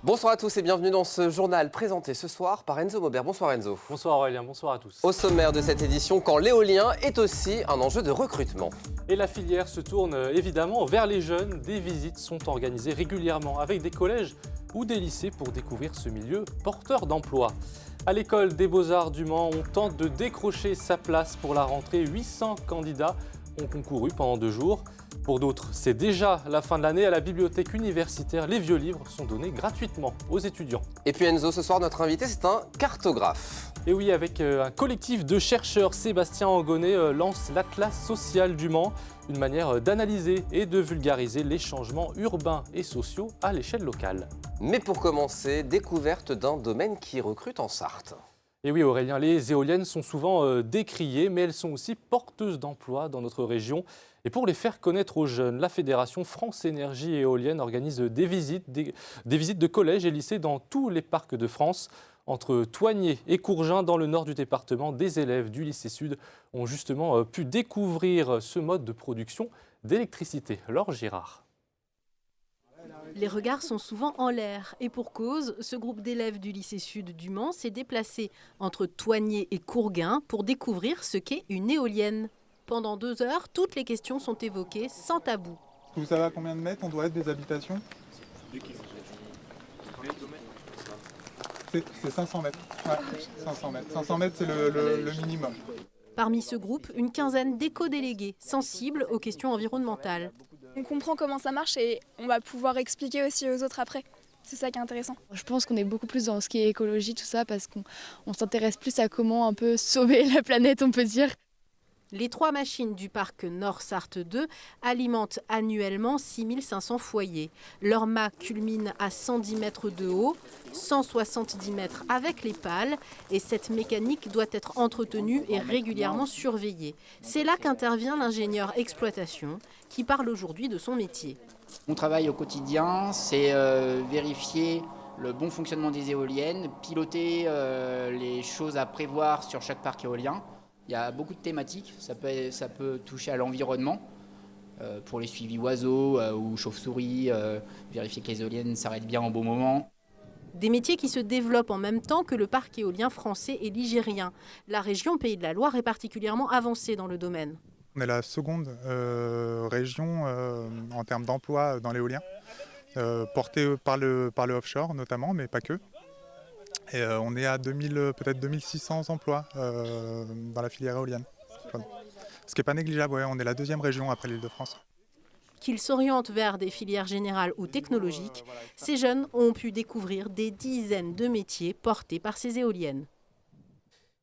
Bonsoir à tous et bienvenue dans ce journal présenté ce soir par Enzo Maubert. Bonsoir Enzo. Bonsoir Aurélien, bonsoir à tous. Au sommaire de cette édition, quand l'éolien est aussi un enjeu de recrutement. Et la filière se tourne évidemment vers les jeunes. Des visites sont organisées régulièrement avec des collèges ou des lycées pour découvrir ce milieu porteur d'emploi. À l'école des Beaux-Arts du Mans, on tente de décrocher sa place pour la rentrée. 800 candidats ont concouru pendant 2 jours. Pour d'autres, c'est déjà la fin de l'année. À la bibliothèque universitaire, les vieux livres sont donnés gratuitement aux étudiants. Et puis Enzo, ce soir, notre invité, c'est un cartographe. Et oui, avec un collectif de chercheurs, Sébastien Angonnet lance l'Atlas social du Mans, une manière d'analyser et de vulgariser les changements urbains et sociaux à l'échelle locale. Mais pour commencer, découverte d'un domaine qui recrute en Sarthe. Et oui Aurélien, les éoliennes sont souvent décriées, mais elles sont aussi porteuses d'emplois dans notre région. Et pour les faire connaître aux jeunes, la Fédération France Énergie Éolienne organise des visites de collèges et lycées dans tous les parcs de France. Entre Thoigné et Courgin, dans le nord du département, des élèves du lycée Sud ont justement pu découvrir ce mode de production d'électricité. Laure Girard. Les regards sont souvent en l'air et pour cause, ce groupe d'élèves du lycée Sud du Mans s'est déplacé entre Thoigné et Courgin pour découvrir ce qu'est une éolienne. Pendant 2 heures, toutes les questions sont évoquées sans tabou. Vous savez à combien de mètres on doit être des habitations? C'est 500 mètres. Ouais, 500 mètres. 500 mètres, c'est le minimum. Parmi ce groupe, une quinzaine d'éco-délégués sensibles aux questions environnementales. On comprend comment ça marche et on va pouvoir expliquer aussi aux autres après. C'est ça qui est intéressant. Je pense qu'on est beaucoup plus dans ce qui est écologie, tout ça, parce qu'on s'intéresse plus à comment un peu sauver la planète, on peut dire. Les 3 machines du parc Nord-Sarthe 2 alimentent annuellement 6500 foyers. Leur mât culmine à 110 mètres de haut, 170 mètres avec les pales, et cette mécanique doit être entretenue et régulièrement surveillée. C'est là qu'intervient l'ingénieur exploitation qui parle aujourd'hui de son métier. Mon travail au quotidien, c'est vérifier le bon fonctionnement des éoliennes, piloter les choses à prévoir sur chaque parc éolien. Il y a beaucoup de thématiques, ça peut toucher à l'environnement, pour les suivis oiseaux ou chauves-souris, vérifier que les éoliennes s'arrêtent bien au bon moment. Des métiers qui se développent en même temps que le parc éolien français et ligérien. La région Pays de la Loire est particulièrement avancée dans le domaine. On est la seconde région en termes d'emploi dans l'éolien, portée par le offshore notamment, mais pas que. Et on est à peut-être 2600 emplois dans la filière éolienne. Ce qui n'est pas négligeable, ouais, on est la 2e région après l'Île-de-France. Qu'ils s'orientent vers des filières générales ou technologiques, ces jeunes ont pu découvrir des dizaines de métiers portés par ces éoliennes.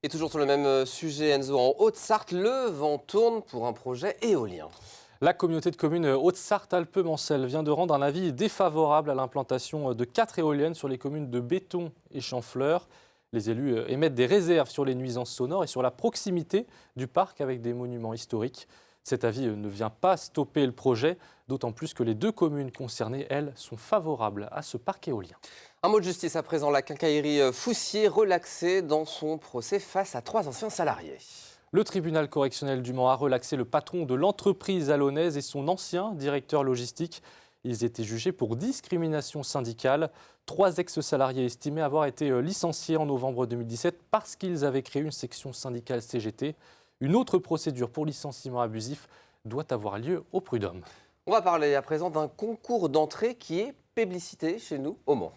Et toujours sur le même sujet, Enzo, en Haute-Sarthe, le vent tourne pour un projet éolien. La communauté de communes Haute-Sarthe-Alpes-Mancel vient de rendre un avis défavorable à l'implantation de 4 éoliennes sur les communes de Béton et Champfleur. Les élus émettent des réserves sur les nuisances sonores et sur la proximité du parc avec des monuments historiques. Cet avis ne vient pas stopper le projet, d'autant plus que les 2 communes concernées, elles, sont favorables à ce parc éolien. Un mot de justice à présent, la quincaillerie Foussier relaxée dans son procès face à 3 anciens salariés. Le tribunal correctionnel du Mans a relaxé le patron de l'entreprise alonnaise et son ancien directeur logistique. Ils étaient jugés pour discrimination syndicale. 3 ex-salariés estimés avoir été licenciés en novembre 2017 parce qu'ils avaient créé une section syndicale CGT. Une autre procédure pour licenciement abusif doit avoir lieu au prud'homme. On va parler à présent d'un concours d'entrée qui est publicité chez nous au Mans.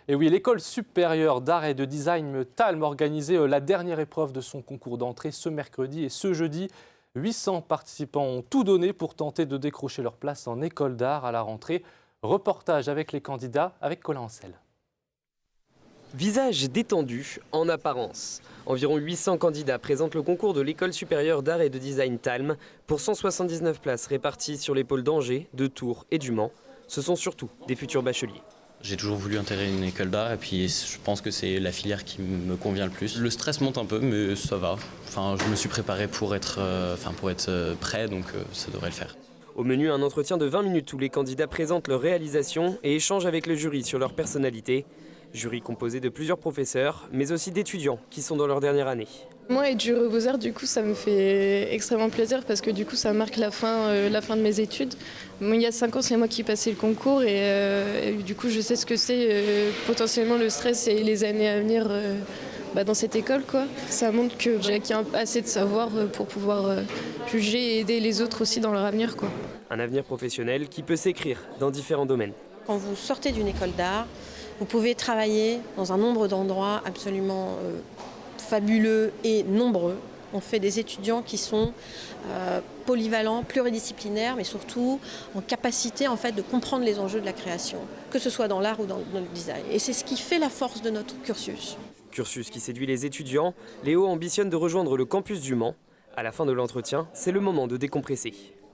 Et oui, l'école supérieure d'art et de design TALM organisait la dernière épreuve de son concours d'entrée ce mercredi et ce jeudi. 800 participants ont tout donné pour tenter de décrocher leur place en école d'art à la rentrée. Reportage avec les candidats avec Colin Ancel. Visage détendu en apparence. Environ 800 candidats présentent le concours de l'école supérieure d'art et de design TALM pour 179 places réparties sur les pôles d'Angers, de Tours et du Mans. Ce sont surtout des futurs bacheliers. J'ai toujours voulu intégrer une école d'art et puis je pense que c'est la filière qui me convient le plus. Le stress monte un peu mais ça va. Enfin, je me suis préparé pour être prêt donc ça devrait le faire. Au menu, un entretien de 20 minutes où les candidats présentent leurs réalisations et échangent avec le jury sur leur personnalité. Jury composé de plusieurs professeurs, mais aussi d'étudiants qui sont dans leur dernière année. Moi, être jury aux Beaux-Arts, du coup, ça me fait extrêmement plaisir parce que du coup, ça marque la fin de mes études. Moi, il y a 5 ans, c'est moi qui passais le concours et du coup, je sais ce que c'est potentiellement le stress et les années à venir dans cette école, quoi. Ça montre que j'ai acquis assez de savoir pour pouvoir juger et aider les autres aussi dans leur avenir, quoi. Un avenir professionnel qui peut s'écrire dans différents domaines. Quand vous sortez d'une école d'art, vous pouvez travailler dans un nombre d'endroits absolument fabuleux et nombreux. On fait des étudiants qui sont polyvalents, pluridisciplinaires, mais surtout en capacité en fait, de comprendre les enjeux de la création, que ce soit dans l'art ou dans le design. Et c'est ce qui fait la force de notre cursus. Cursus qui séduit les étudiants, Léo ambitionne de rejoindre le campus du Mans. À la fin de l'entretien, c'est le moment de décompresser.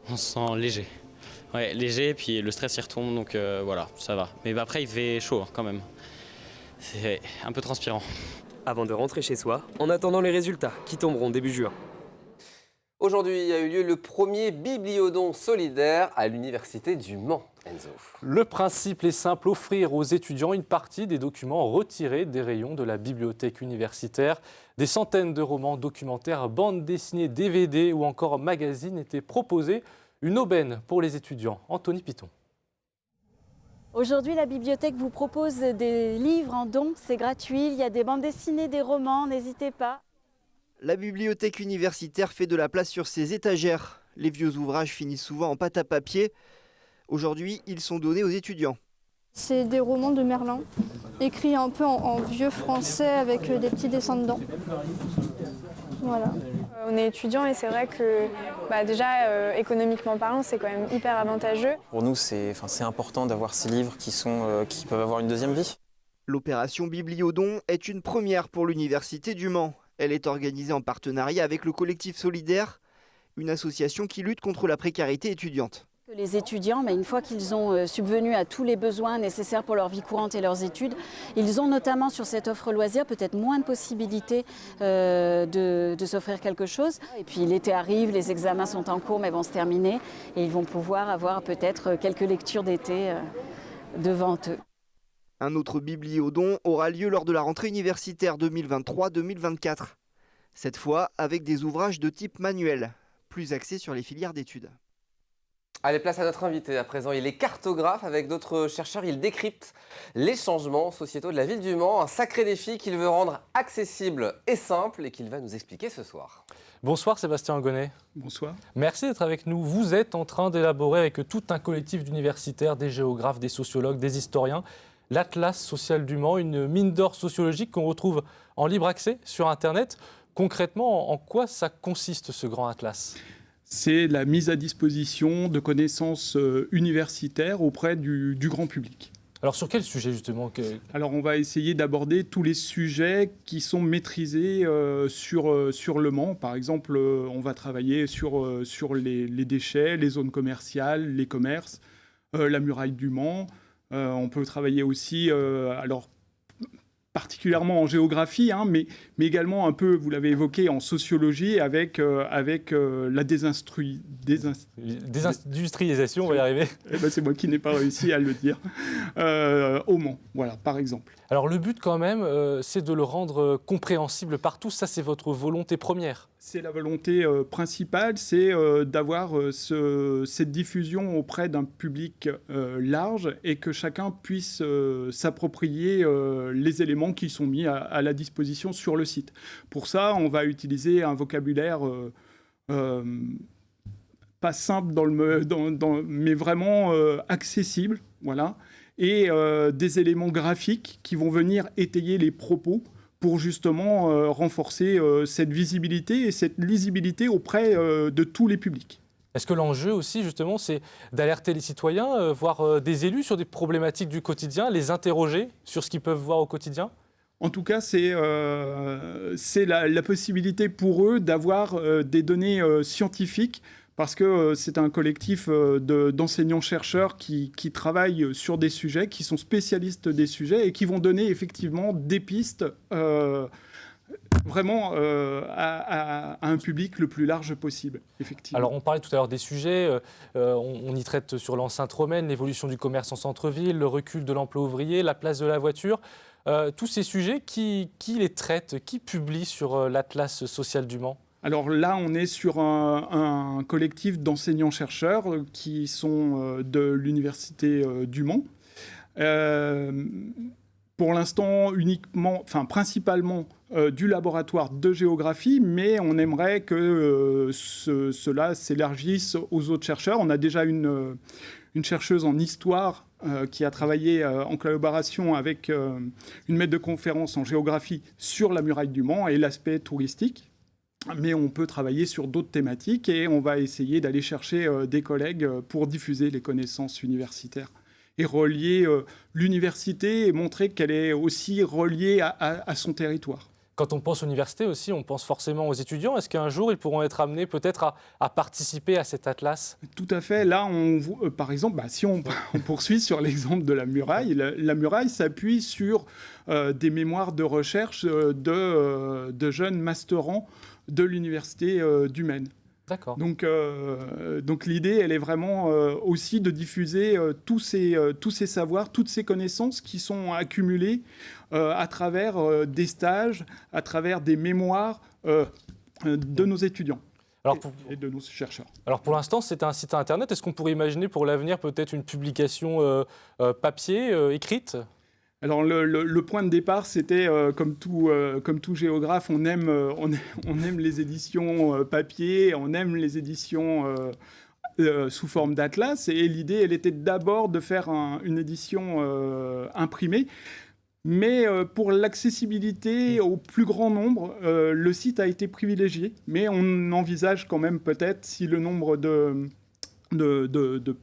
On se sent léger. Ouais, léger, puis le stress y retombe, donc voilà, ça va. Mais après, il fait chaud quand même. C'est un peu transpirant. Avant de rentrer chez soi, en attendant les résultats qui tomberont début juin. Aujourd'hui a eu lieu le premier bibliodon solidaire à l'université du Mans. Enzo. Le principe est simple, offrir aux étudiants une partie des documents retirés des rayons de la bibliothèque universitaire. Des centaines de romans, documentaires, bandes dessinées, DVD ou encore magazines étaient proposés. Une aubaine pour les étudiants. Anthony Piton. Aujourd'hui, la bibliothèque vous propose des livres en don, c'est gratuit. Il y a des bandes dessinées, des romans, n'hésitez pas. La bibliothèque universitaire fait de la place sur ses étagères. Les vieux ouvrages finissent souvent en pâte à papier. Aujourd'hui, ils sont donnés aux étudiants. C'est des romans de Merlin, écrits un peu en vieux français avec des petits dessins dedans. Voilà. On est étudiant et c'est vrai que déjà économiquement parlant c'est quand même hyper avantageux. Pour nous c'est important d'avoir ces livres qui peuvent avoir une deuxième vie. L'opération Bibliodon est une première pour l'université du Mans. Elle est organisée en partenariat avec le collectif Solidaire, une association qui lutte contre la précarité étudiante. Les étudiants, une fois qu'ils ont subvenu à tous les besoins nécessaires pour leur vie courante et leurs études, ils ont notamment sur cette offre loisir peut-être moins de possibilités de s'offrir quelque chose. Et puis l'été arrive, les examens sont en cours mais vont se terminer et ils vont pouvoir avoir peut-être quelques lectures d'été devant eux. Un autre bibliodon aura lieu lors de la rentrée universitaire 2023-2024. Cette fois avec des ouvrages de type manuel, plus axés sur les filières d'études. Allez, place à notre invité. À présent, il est cartographe. Avec d'autres chercheurs, il décrypte les changements sociétaux de la ville du Mans. Un sacré défi qu'il veut rendre accessible et simple et qu'il va nous expliquer ce soir. Bonsoir Sébastien Gonnet. Bonsoir. Merci d'être avec nous. Vous êtes en train d'élaborer avec tout un collectif d'universitaires, des géographes, des sociologues, des historiens, l'Atlas social du Mans, une mine d'or sociologique qu'on retrouve en libre accès sur Internet. Concrètement, en quoi ça consiste ce grand atlas ? C'est la mise à disposition de connaissances universitaires auprès du grand public. Alors sur quel sujet justement Alors on va essayer d'aborder tous les sujets qui sont maîtrisés sur le Mans. Par exemple, on va travailler sur les déchets, les zones commerciales, les commerces, la muraille du Mans. On peut travailler aussi, particulièrement en géographie, mais également un peu, vous l'avez évoqué, en sociologie avec la désindustrialisation, on va y arriver. C'est moi qui n'ai pas réussi à le dire, au Mans, voilà, par exemple. Alors le but quand même, c'est de le rendre compréhensible par tous, ça c'est votre volonté première. C'est la volonté principale, c'est d'avoir cette diffusion auprès d'un public large et que chacun puisse s'approprier les éléments qui sont mis à la disposition sur le site. Pour ça, on va utiliser un vocabulaire pas simple, mais vraiment accessible, voilà, et des éléments graphiques qui vont venir étayer les propos pour justement renforcer cette visibilité et cette lisibilité auprès de tous les publics. Est-ce que l'enjeu aussi, justement, c'est d'alerter les citoyens, voire des élus sur des problématiques du quotidien, les interroger sur ce qu'ils peuvent voir au quotidien ? En tout cas, c'est la possibilité pour eux d'avoir des données scientifiques, parce que c'est un collectif d'enseignants-chercheurs qui travaillent sur des sujets, qui sont spécialistes des sujets et qui vont donner effectivement des pistes vraiment à un public le plus large possible, effectivement. Alors on parlait tout à l'heure des sujets, on y traite sur l'enceinte romaine, l'évolution du commerce en centre-ville, le recul de l'emploi ouvrier, la place de la voiture. tous ces sujets, qui les traite, qui publie sur l'Atlas social du Mans? Alors là, on est sur un collectif d'enseignants-chercheurs qui sont de l'Université du Mans. Pour l'instant, principalement du laboratoire de géographie, mais on aimerait que cela s'élargisse aux autres chercheurs. On a déjà une chercheuse en histoire qui a travaillé en collaboration avec une maître de conférence en géographie sur la muraille du Mans et l'aspect touristique. Mais on peut travailler sur d'autres thématiques et on va essayer d'aller chercher des collègues pour diffuser les connaissances universitaires et relier l'université et montrer qu'elle est aussi reliée à son territoire. Quand on pense université aussi, on pense forcément aux étudiants. Est-ce qu'un jour, ils pourront être amenés peut-être à participer à cet atlas? Tout à fait. Là, par exemple, si on poursuit sur l'exemple de la muraille, la muraille s'appuie sur des mémoires de recherche de jeunes masterants de l'université du Maine. D'accord. Donc l'idée, elle est vraiment aussi de diffuser tous ces savoirs, toutes ces connaissances qui sont accumulées à travers des stages, à travers des mémoires de nos étudiants et de nos chercheurs. Alors pour l'instant, c'est un site internet. Est-ce qu'on pourrait imaginer pour l'avenir peut-être une publication papier, écrite ? Alors le point de départ, c'était comme tout géographe, on aime les éditions papier, on aime les éditions sous forme d'atlas. Et l'idée, elle était d'abord de faire une édition imprimée. Mais pour l'accessibilité au plus grand nombre, le site a été privilégié. Mais on envisage quand même peut-être, si le nombre de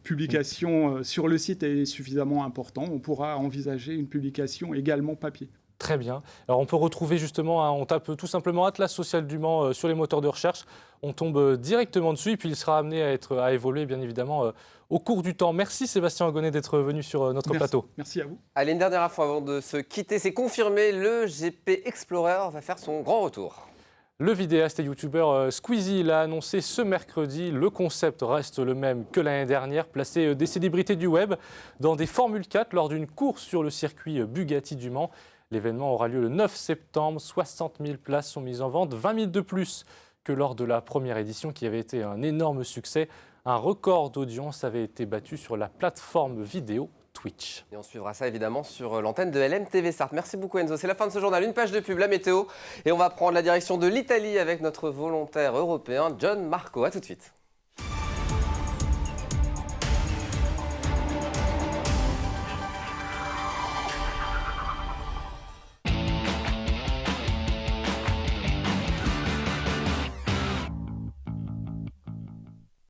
publications sur le site est suffisamment important, on pourra envisager une publication également papier. Très bien. Alors on peut retrouver justement, on tape tout simplement Atlas social du Mans sur les moteurs de recherche, on tombe directement dessus et puis il sera amené à évoluer bien évidemment au cours du temps. Merci Sébastien Angonnet d'être venu sur notre plateau. Merci à vous. Allez, une dernière fois avant de se quitter, c'est confirmé, le GP Explorer va faire son grand retour. Le vidéaste et youtubeur Squeezie l'a annoncé ce mercredi. Le concept reste le même que l'année dernière, placer des célébrités du web dans des Formule 4 lors d'une course sur le circuit Bugatti du Mans. L'événement aura lieu le 9 septembre. 60 000 places sont mises en vente, 20 000 de plus que lors de la première édition qui avait été un énorme succès. Un record d'audience avait été battu sur la plateforme vidéo Twitch. Et on suivra ça évidemment sur l'antenne de LMTV Sarthe. Merci beaucoup Enzo. C'est la fin de ce journal. Une page de pub, la météo. Et on va prendre la direction de l'Italie avec notre volontaire européen John Marco. A tout de suite.